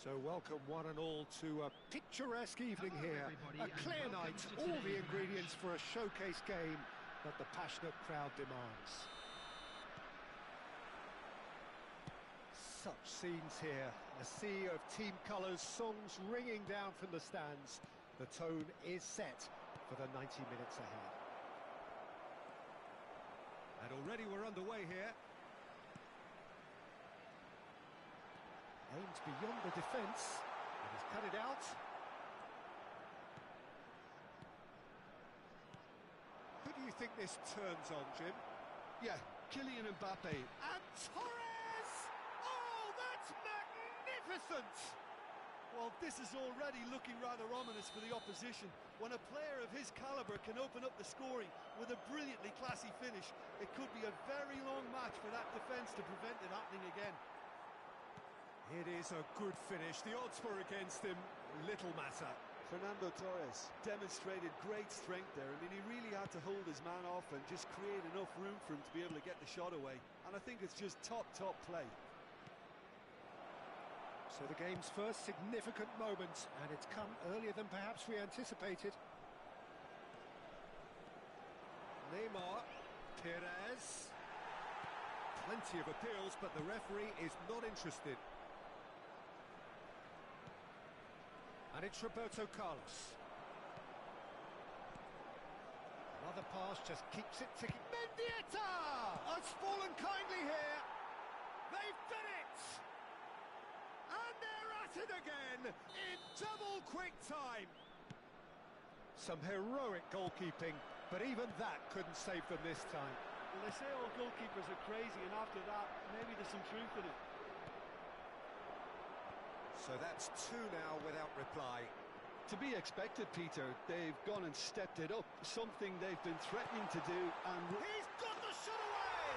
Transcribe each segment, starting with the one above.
So welcome one and all to a picturesque evening here. A clear night, all the ingredients for a showcase game that the passionate crowd demands. Such scenes here, a sea of team colours, songs ringing down from the stands. The tone is set for the 90 minutes ahead. And already we're underway here. Aims beyond the defence, and he's cut it out. Who do you think this turns on, Jim? Yeah, Kylian Mbappe. And Torres! Oh, that's magnificent! Well, this is already looking rather ominous for the opposition. When a player of his calibre can open up the scoring with a brilliantly classy finish, it could be a very long match for that defence to prevent it happening again. It is a good finish. The odds were against him. Little matter. Fernando Torres demonstrated great strength there. I mean, he really had to hold his man off and just create enough room for him to be able to get the shot away. And I think it's just top play. So the game's first significant moment, and it's come earlier than perhaps we anticipated. Neymar, Perez. Plenty of appeals, but the referee is not interested. And it's Roberto Carlos. Another pass just keeps it ticking. Mendieta has fallen kindly here. They've done it! And they're at it again in double quick time. Some heroic goalkeeping, but even that couldn't save them this time. Well, they say all goalkeepers are crazy, and after that, maybe there's some truth in it. So that's two now without reply. To be expected, Peter. They've gone and stepped it up, something they've been threatening to do, and... He's got the shot away!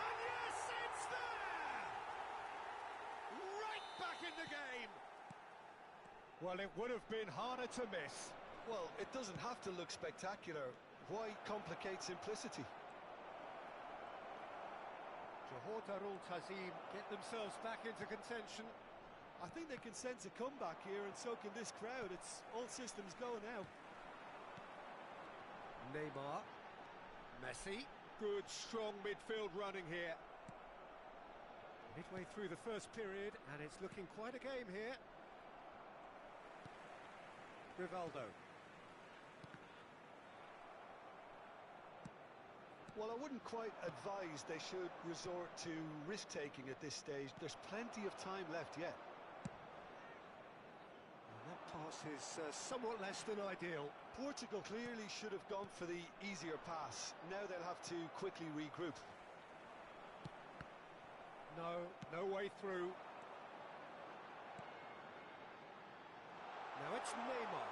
And yes, it's there! Right back in the game! Well, it would have been harder to miss. Well, it doesn't have to look spectacular. Why complicate simplicity? Johor Darul Tazim get themselves back into contention. I think they can sense a comeback here, and so can this crowd. It's all systems go now. Neymar, Messi, good strong midfield running here. Midway through the first period, and it's looking quite a game here. Rivaldo. Well, I wouldn't quite advise they should resort to risk-taking at this stage. There's plenty of time left yet. That pass is somewhat less than ideal. Portugal clearly should have gone for the easier pass. Now they'll have to quickly regroup. No way through. Now it's Neymar.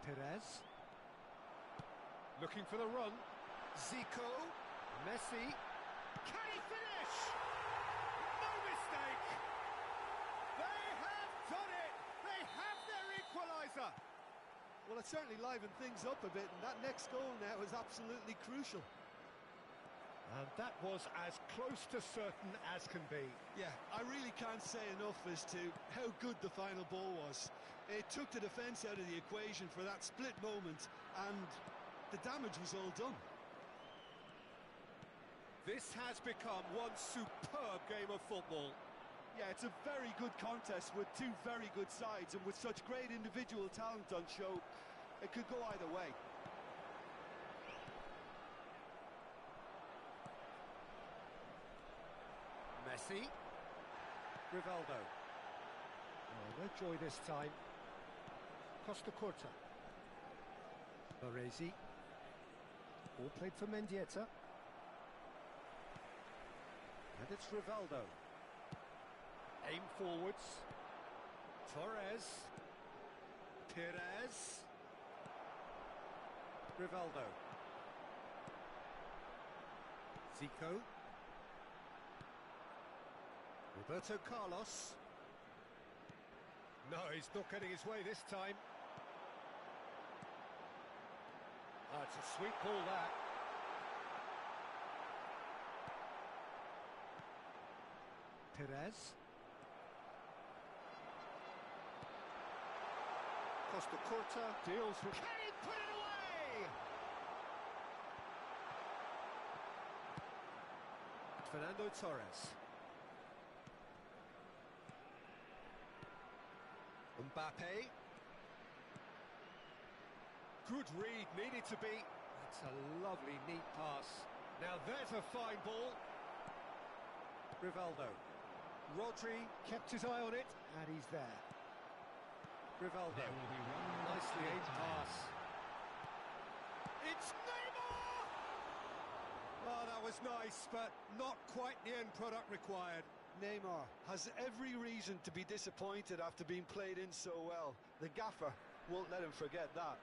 Perez. Looking for the run. Zico. Messi. Can he finish? No mistake! They have done it! They have their equaliser! Well, it certainly livened things up a bit, and that next goal now is absolutely crucial. And that was as close to certain as can be. Yeah, I really can't say enough as to how good the final ball was. It took the defence out of the equation for that split moment, and the damage was all done. This has become one superb game of football. Yeah, it's a very good contest with two very good sides, and with such great individual talent on show, it could go either way. Messi. Rivaldo. Oh, no joy this time. Costa Curta. Baresi. All played for Mendieta. And it's Rivaldo. Aim forwards. Torres. Perez. Rivaldo. Zico. Roberto Carlos. No, he's not getting his way this time. Oh, it's a sweet ball, that. Perez. Costa Curta deals with... Can he put it away? Fernando Torres. Mbappe. Good read, needed to be. That's a lovely, neat pass. Now there's a fine ball. Rivaldo. Rodri kept his eye on it, and he's there. Rivaldo. Nicely aimed pass. It's Neymar! Oh, that was nice, but not quite the end product required. Neymar has every reason to be disappointed after being played in so well. The gaffer won't let him forget that.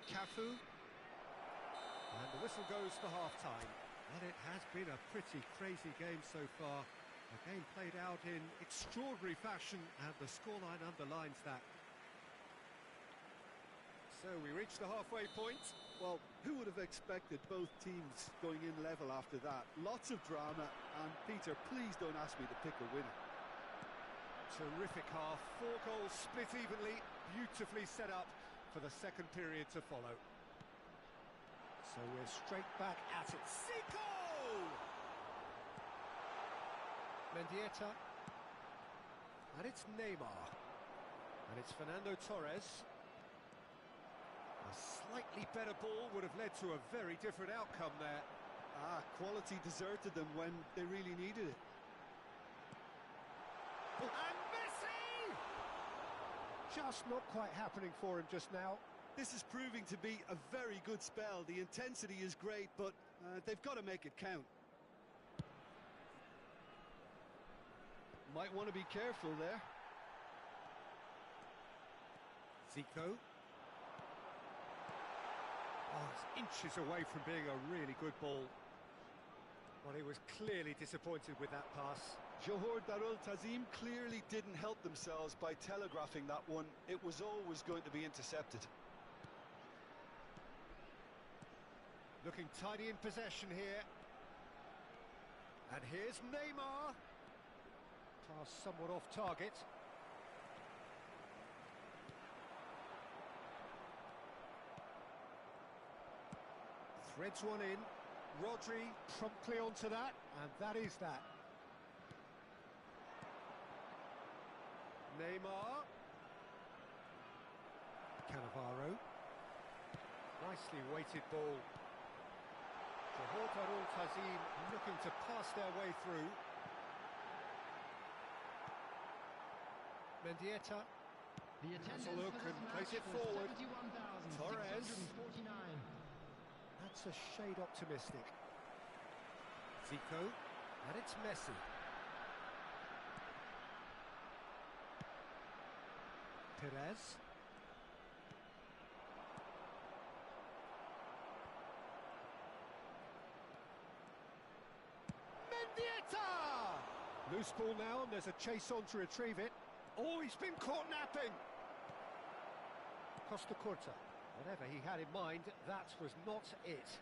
Cafu. And the whistle goes for half-time. And it has been a pretty crazy game so far. A game played out in extraordinary fashion, and the scoreline underlines that. So we reach the halfway point. Well, who would have expected both teams going in level after that? Lots of drama, and Peter, please don't ask me to pick a winner. Terrific half, 4 goals split evenly, beautifully set up for the second period to follow. So we're straight back at it. Zico! Mendieta. And it's Neymar. And it's Fernando Torres. A slightly better ball would have led to a very different outcome there. Quality deserted them when they really needed it. And Messi! Just not quite happening for him just now. This is proving to be a very good spell. The intensity is great, but they've got to make it count. Might want to be careful there. Zico. Oh, it's inches away from being a really good ball. Well, he was clearly disappointed with that pass. Johor Darul Tazim clearly didn't help themselves by telegraphing that one. It was always going to be intercepted. Looking tidy in possession here. And here's Neymar. Pass somewhat off target. Threads one in. Rodri promptly onto that, and that is that. Neymar. Cannavaro. Nicely weighted ball. Johor Darul Tazim looking to pass their way through. Mendieta. Has a look and plays it forward. Torres. That's a shade optimistic. Zico. And it's Messi. Perez. Mendieta! Loose ball now, and there's a chase on to retrieve it. Oh, he's been caught napping! Costa Curta. Whatever he had in mind, that was not it.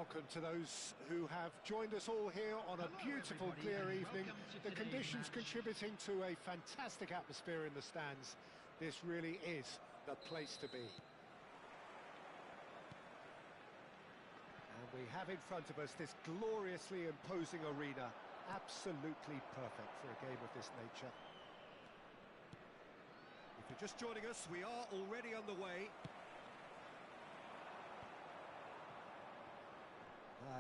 welcome to those who have joined us all here on a beautiful, clear evening. The conditions contributing to a fantastic atmosphere in the stands. This really is the place to be. And we have in front of us this gloriously imposing arena. Absolutely perfect for a game of this nature. If you're just joining us, we are already underway.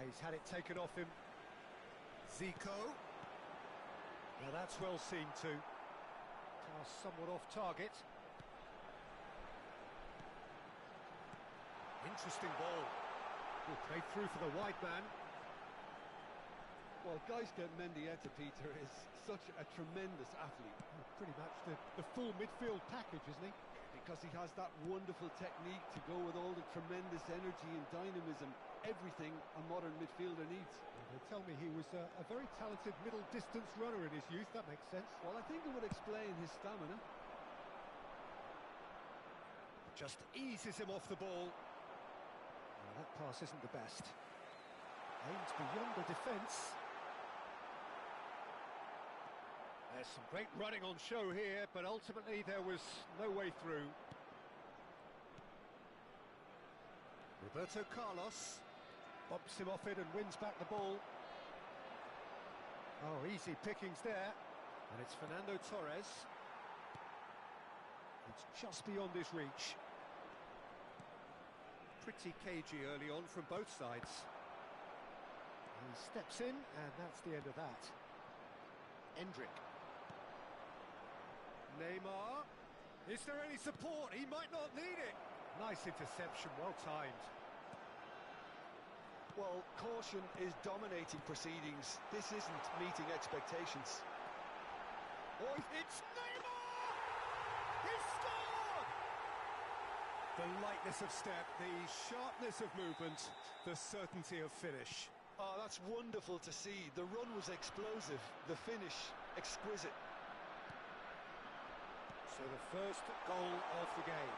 He's had it taken off him. Zico. Now that's well seen too. Pass somewhat off target. Interesting ball. Will play through for the wide man. Well, guys, Mendieta, Peter, is such a tremendous athlete. Pretty much the full midfield package, isn't he? Because he has that wonderful technique to go with all the tremendous energy and dynamism, everything a modern midfielder needs. Well, they tell me he was a very talented middle-distance runner in his youth. That makes sense. Well, I think it would explain his stamina. Just eases him off the ball. Well, that pass isn't the best. Aims beyond the defence. There's some great running on show here, but ultimately there was no way through. Roberto Carlos bumps him off it and wins back the ball. Oh, easy pickings there. And it's Fernando Torres. It's just beyond his reach. Pretty cagey early on from both sides. He steps in, and that's the end of that. Endrick. Neymar. Is there any support? He might not need it. Nice interception, well timed. Well, caution is dominating proceedings. This isn't meeting expectations. Oh, it's Neymar! He scored! The lightness of step, the sharpness of movement, the certainty of finish. Oh, that's wonderful to see. The run was explosive, the finish exquisite. So the first goal of the game.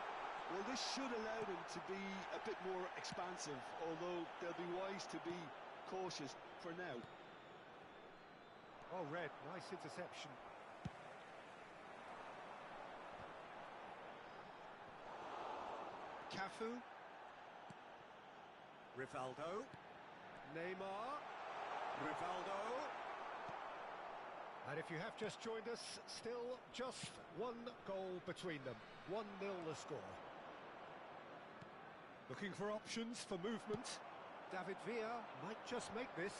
Well, this should allow them to be a bit more expansive, although they'll be wise to be cautious for now. Oh, Red, nice interception. Cafu. Rivaldo. Neymar. Rivaldo. And if you have just joined us, still just one goal between them. 1-0 the score. Looking for options for movement. David Villa might just make this.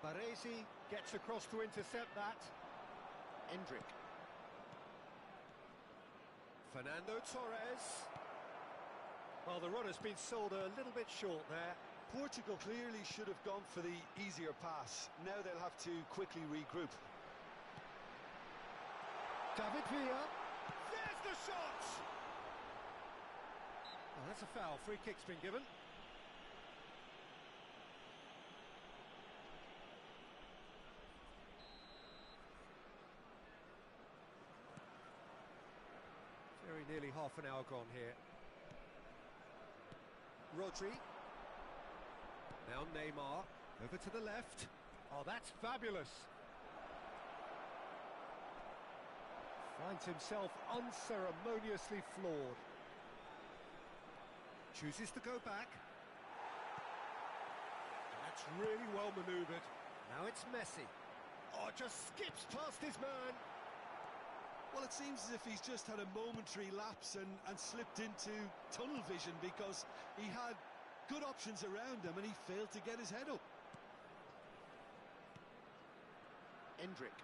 Baresi gets across to intercept that. Endrick. Fernando Torres. Well, the run has been sold a little bit short there. Portugal clearly should have gone for the easier pass. Now they'll have to quickly regroup. David Villa. There's the shot! Oh, that's a foul. Free kick's been given. Very nearly half an hour gone here. Rodri. Now Neymar. Over to the left. Oh, that's fabulous. Finds himself unceremoniously floored. Chooses to go back. That's really well manoeuvred. Now it's Messi. Oh, just skips past his man. Well, it seems as if he's just had a momentary lapse and slipped into tunnel vision, because he had good options around him and he failed to get his head up. Endrick.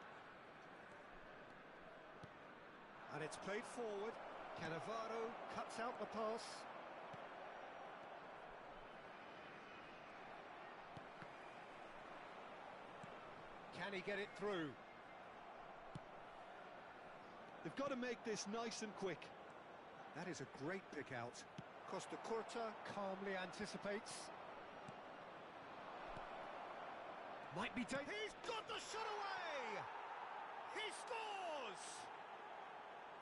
And it's played forward. Cannavaro cuts out the pass. Can he get it through? They've got to make this nice and quick. That is a great pick out. Costa Curta calmly anticipates. Might be dangerous. He's got the shot away! He scores!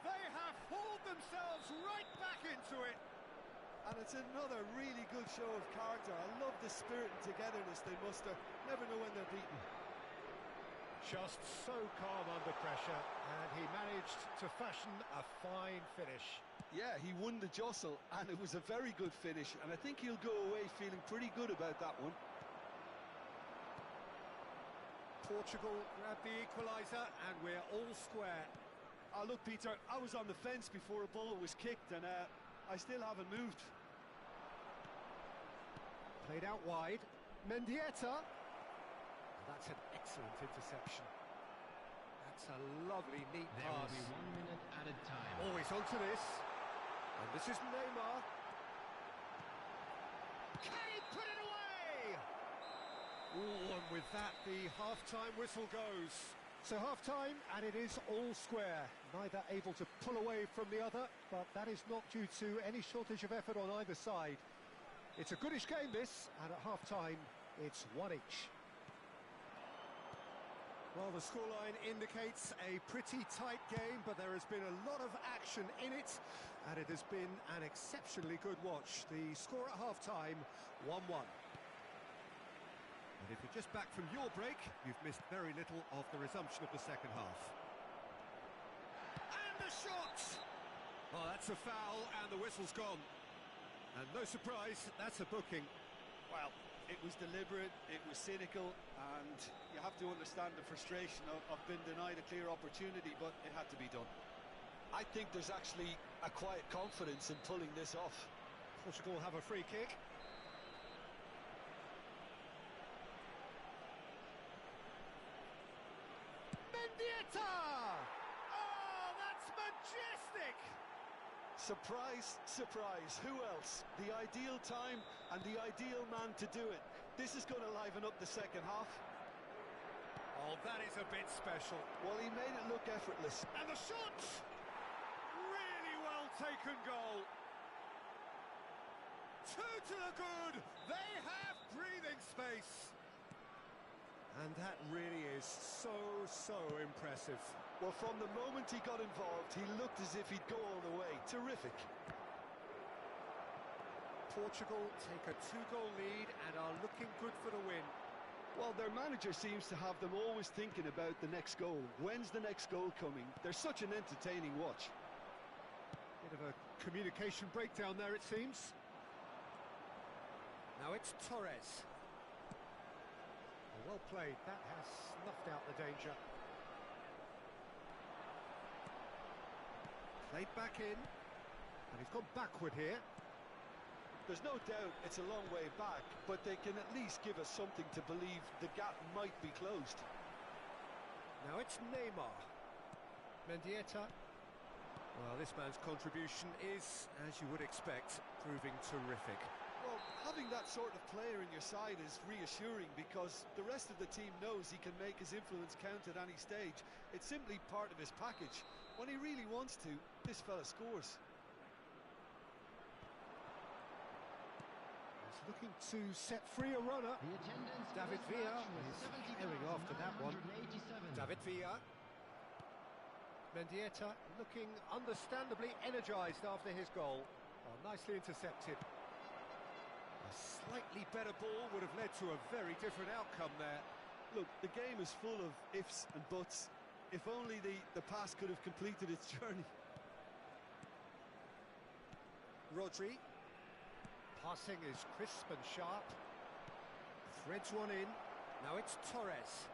They have hauled themselves right back into it. And it's another really good show of character. I love the spirit and togetherness they muster. Never know when they're beaten. Just so calm under pressure, and he managed to fashion a fine finish. Yeah, he won the jostle, and it was a very good finish, and I think he'll go away feeling pretty good about that one. Portugal grabbed the equaliser, and we're all square. Oh, look, Peter, I was on the fence before a ball was kicked, and I still haven't moved. Played out wide. Mendieta. That's an excellent interception. That's a lovely, neat There pass. will be 1 minute added time. Always onto this. And this is Neymar. Can he put it away? Ooh, and with that, the half-time whistle goes. So half-time, and it is all square. Neither able to pull away from the other, but that is not due to any shortage of effort on either side. It's a goodish game, this, and at half-time, it's one each. Well, the scoreline indicates a pretty tight game, but there has been a lot of action in it, and it has been an exceptionally good watch. The score at half-time, 1-1. And if you're just back from your break, you've missed very little of the resumption of the second half. And the shot! Oh, that's a foul, and the whistle's gone. And no surprise, that's a booking. Well, it was deliberate, it was cynical, and you have to understand the frustration of being denied a clear opportunity, but it had to be done. I think there's actually a quiet confidence in pulling this off. Portugal have a free kick. Mendieta! Oh, that's majestic! Surprise, surprise, who else? The ideal time and the ideal man to do it. This is going to liven up the second half. Oh, that is a bit special. Well, he made it look effortless. And the shot! Really well taken goal. Two to the good. They have breathing space. And that really is so impressive. Well, from the moment he got involved, he looked as if he'd go all the way. Terrific. Portugal take a 2-goal lead and are looking good for the win. Well, their manager seems to have them always thinking about the next goal. When's the next goal coming? They're such an entertaining watch. Bit of a communication breakdown there, it seems. Now it's Torres. Well played, that has snuffed out the danger. Played back in, and he's gone backward here. There's no doubt it's a long way back, but they can at least give us something to believe the gap might be closed. Now it's Neymar. Mendieta. Well, this man's contribution is, as you would expect, proving terrific. Well, having that sort of player in your side is reassuring because the rest of the team knows he can make his influence count at any stage. It's simply part of his package. When he really wants to, this fella scores. He's looking to set free a runner. The attendance for David this Villa match was is herring after that one. 70,987. David Villa. Mendieta looking understandably energised after his goal. Oh, nicely intercepted. A slightly better ball would have led to a very different outcome there. Look, the game is full of ifs and buts. If only the pass could have completed its journey. Rodri. Passing is crisp and sharp. Threads one in. Now it's Torres.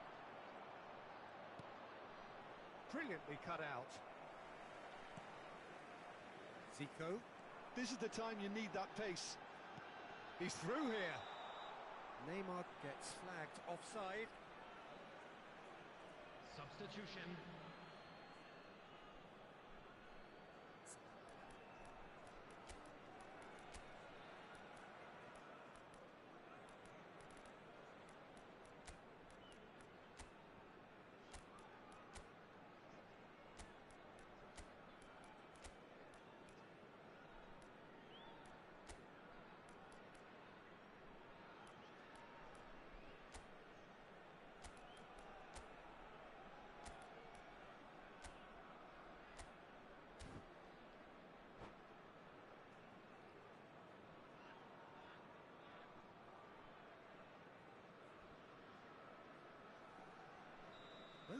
Brilliantly cut out. Zico. This is the time you need that pace. He's through here. Neymar gets flagged offside. Substitution.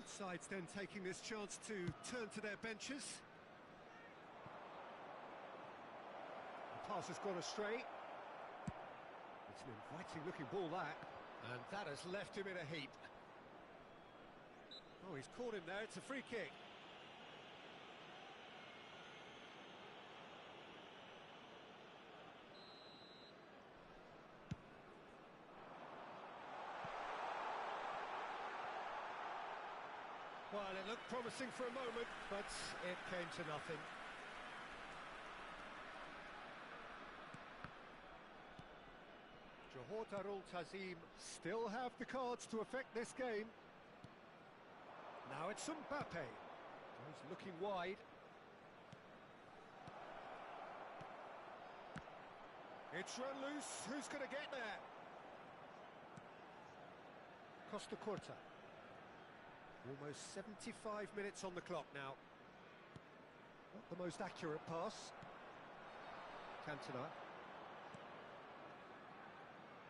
Both sides then taking this chance to turn to their benches. The pass has gone astray. It's an inviting looking ball, that. And that has left him in a heap. Oh, he's caught him there, it's a free kick. Well, it looked promising for a moment, but it came to nothing. Johor Darul Tazim still have the cards to affect this game. Now it's Paih. He's looking wide. It's run loose. Who's going to get there? Costa Curta. Almost 75 minutes on the clock now. Not the most accurate pass. Cantona.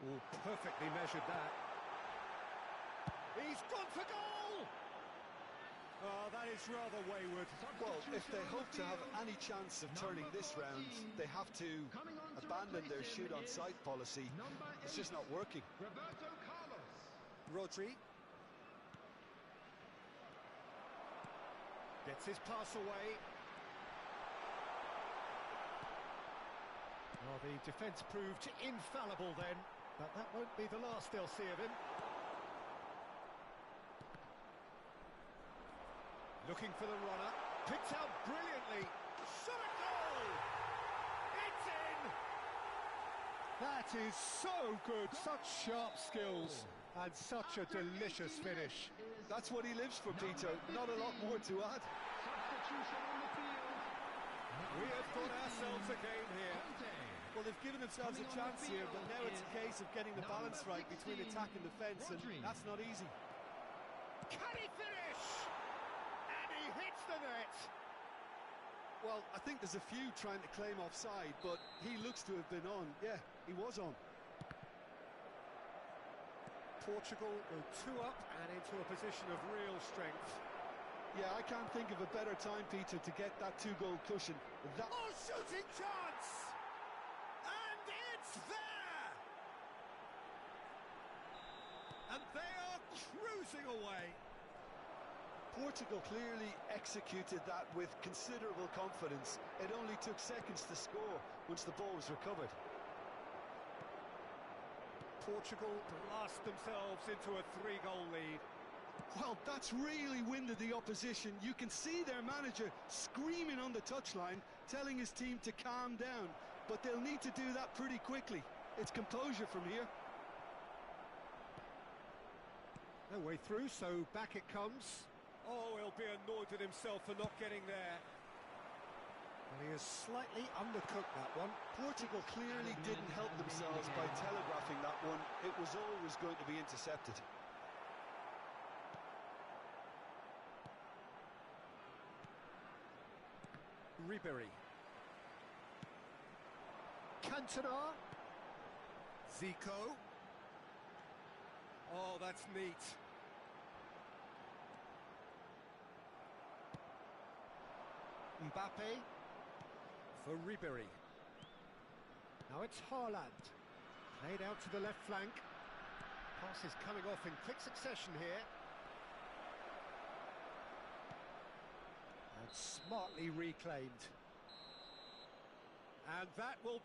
Oh, perfectly measured that. He's gone for goal! Oh, that is rather wayward. Well, if they hope to have any chance of turning this round, they have to abandon their shoot-on-sight policy. It's just not working. Roberto Carlos. Rodri. Gets his pass away. Well, the defence proved infallible then, but that won't be the last they'll see of him. Looking for the runner. Picked out brilliantly. Shot a goal! It's in! That is so good, such sharp skills, and such a delicious finish. That's what he lives for, Peter. Not a lot more to add. Substitution on the field. We have got ourselves a game here. Well, they've given themselves a chance here, but now it's a case of getting the balance right between attack and defence, and that's not easy. Can he finish? And he hits the net. Well, I think there's a few trying to claim offside, but he looks to have been on. Yeah, he was on. Portugal go 2 up and into a position of real strength. Yeah, I can't think of a better time, Peter, to get that 2-goal cushion. That Oh, shooting chance! And it's there! And they are cruising away. Portugal clearly executed that with considerable confidence. It only took seconds to score once the ball was recovered. Portugal blast themselves into a 3-goal lead. Well, that's really winded the opposition. You can see their manager screaming on the touchline, telling his team to calm down. But they'll need to do that pretty quickly. It's composure from here. No way through, so back it comes. Oh, he'll be annoyed with himself for not getting there. And he has slightly undercooked that one. Portugal clearly didn't help themselves by telegraphing that one. It was always going to be intercepted. Ribery. Cantona. Zico. Oh, that's neat. Mbappe. For Ribery. Now it's Haaland. Played out to the left flank. Pass is coming off in quick succession here. And smartly reclaimed. And that will